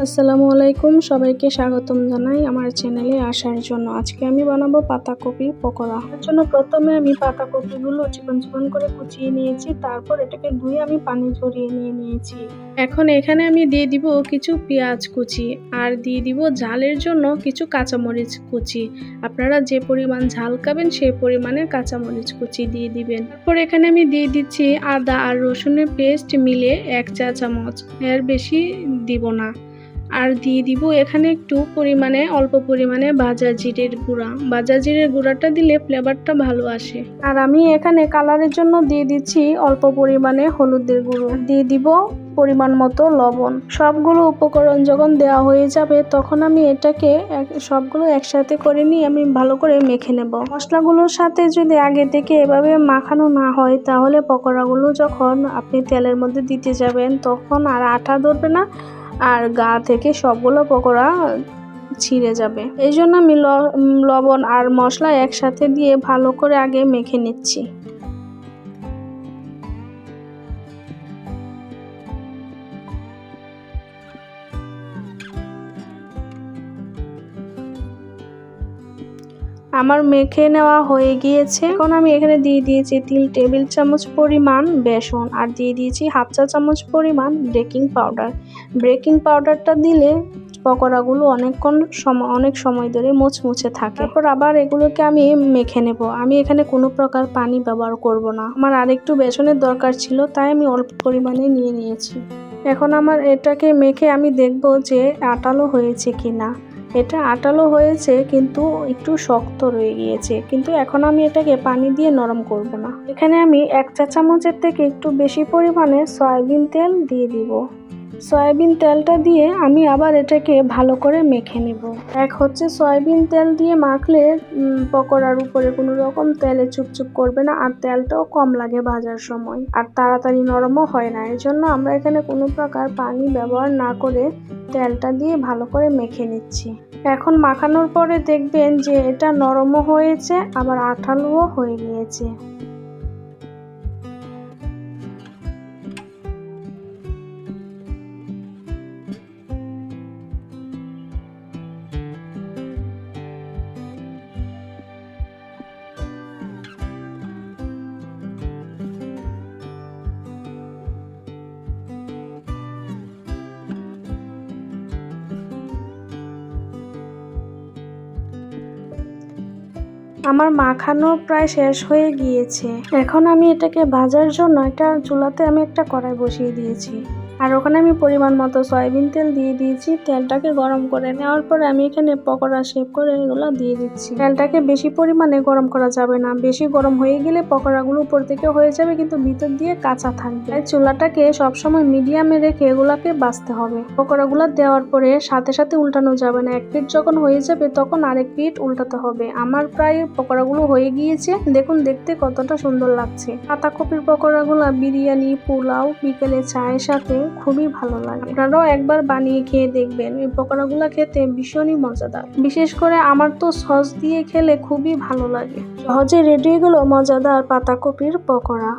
আসসালামু আলাইকুম, সবাইকে স্বাগতম জানাই আমার চ্যানেলে আসার জন্য। আজকে আমি বানাবো পাতাকপির পকোড়া। এর জন্য প্রথমে আমি পাতাকপিগুলো চিকন চিকন করে কুচিয়ে নিয়েছি, তারপর এটাকে ধুয়ে আমি পানি ঝরিয়ে নিয়েছি। এখন এখানে আমি দিয়ে দিব কিছু পেঁয়াজ কুচি আর দিয়ে দিব ঝালের জন্য কিছু কাঁচামরিচ কুচি। আপনারা যে পরিমাণ ঝাল খাবেন সেই পরিমাণে কাঁচামরিচ কুচি দিয়ে দিবেন। তারপর এখানে আমি দিয়ে দিচ্ছি আদা আর রসুনের পেস্ট মিলে 1 চা চামচ, এর বেশি দিব না। আর দিয়ে দিব এখানে একটু অল্প পরিমাণে ভাজা জিরের গুঁড়া। ভাজা জিরের গুঁড়াটা দিলে ফ্লেভারটা ভালো আসে। আর আমি এখানে কালারের জন্য দিয়ে দিচ্ছি অল্প পরিমাণে হলুদের গুঁড়ো, দিয়ে দিব পরিমাণ মতো লবণ। সবগুলো উপকরণ যখন দেওয়া হয়ে যাবে তখন আমি এটাকে সবগুলো একসাথে করে নিয়ে আমি ভালো করে মেখে নেব। মশলাগুলোর সাথে যদি আগে থেকে এভাবে মাখানো না হয় তাহলে পকোড়াগুলো যখন আপনি তেলের মধ্যে দিতে যাবেন তখন আর আঠা ধরবে না, আর গা থেকে সবগুলো পকোড়া ছিঁড়ে যাবে। এই জন্য আমি লবণ আর মশলা একসাথে দিয়ে ভালো করে আগে মেখে নিচ্ছি। আমার মেখে নেওয়া হয়ে গিয়েছে। এখন আমি এখানে দিয়ে দিয়েছি 3 টেবিল চামচ পরিমাণ বেসন আর দিয়ে দিয়েছি 1/2 চা চামচ পরিমাণ বেকিং পাউডার। বেকিং পাউডারটা দিলে পকোড়াগুলো অনেক সময় ধরে মুচমুচে থাকে। তারপর আবার এগুলোকে আমি মেখে নেব। আমি এখানে কোনো প্রকার পানি ব্যবহার করব না। আমার আরেকটু বেসনের দরকার ছিল, তাই আমি অল্প পরিমাণে নিয়ে নিয়েছি। এখন আমার এটাকে মেখে আমি দেখব যে আটালো হয়েছে কিনা। এটা আটালো হয়েছে কিন্তু একটু শক্ত রয়ে গিয়েছে, কিন্তু এখন আমি এটাকে পানি দিয়ে নরম করব না। এখানে আমি 1 চা চামচের থেকে একটু বেশি পরিমাণে সয়াবিন তেল দিয়ে দিব। সয়াবিন তেলটা দিয়ে আমি আবার এটাকে ভালো করে মেখে নেব। সয়াবিন তেল দিয়ে মাখলে পকোড়ার উপরে কোনো রকম তেলে চুপচুপ করবে না, আর তেলটাও কম লাগে ভাজার সময়, আর তাড়াতাড়ি নরমও হয় না। এর জন্য আমরা এখানে কোনো প্রকার পানি ব্যবহার না করে তেলটা দিয়ে ভালো করে মেখে নিচ্ছি। এখন মাখানোর পরে দেখবেন যে এটা নরমও হয়েছে আবার আঠালোও হয়ে গিয়েছে। আমার মাখানো প্রায় শেষ হয়ে গিয়েছে। এখন আমি এটাকে ভাজার জন্য চুলাতে আমি একটা কড়াই বসিয়ে দিয়েছি, আর ওখানে আমি পরিমাণ মতো সয়াবিন তেল দিয়ে দিয়েছি। তেলটাকে গরম করে নেওয়ার পরে আমি এখানে পকোড়া শেপ করে এগুলো দিয়ে দিচ্ছি। তেলটাকে বেশি পরিমাণে গরম করা যাবে না, বেশি গরম হয়ে গেলে পকোড়াগুলো উপর থেকে হয়ে যাবে কিন্তু ভিতর দিয়ে কাঁচা থাকবে। তাই চুলাটাকে সবসময় মিডিয়ামে রেখে এগুলাকে ভাজতে হবে। পকোড়াগুলো দেওয়ার পরে সাথে সাথে উল্টানো যাবে না, এক পিঠ যখন হয়ে যাবে তখন আরেক পিঠ উল্টাতে হবে। আমার প্রায় পকোড়াগুলো হয়ে গিয়েছে, দেখুন দেখতে কতটা সুন্দর লাগছে। পাতাকপির পকোড়াগুলো বিরিয়ানি, পোলাও, বিকেলে চায়ের সাথে খুবই ভালো লাগে। আপনারাও একবার বানিয়ে খেয়ে দেখবেন। এই পকোড়াগুলো খেতে ভীষণই মজাদার। বিশেষ করে আমার তো সস দিয়ে খেলে খুবই ভালো লাগে। সহজে রেডি হয়ে গেল মজাদার পাতাকপির পকোড়া।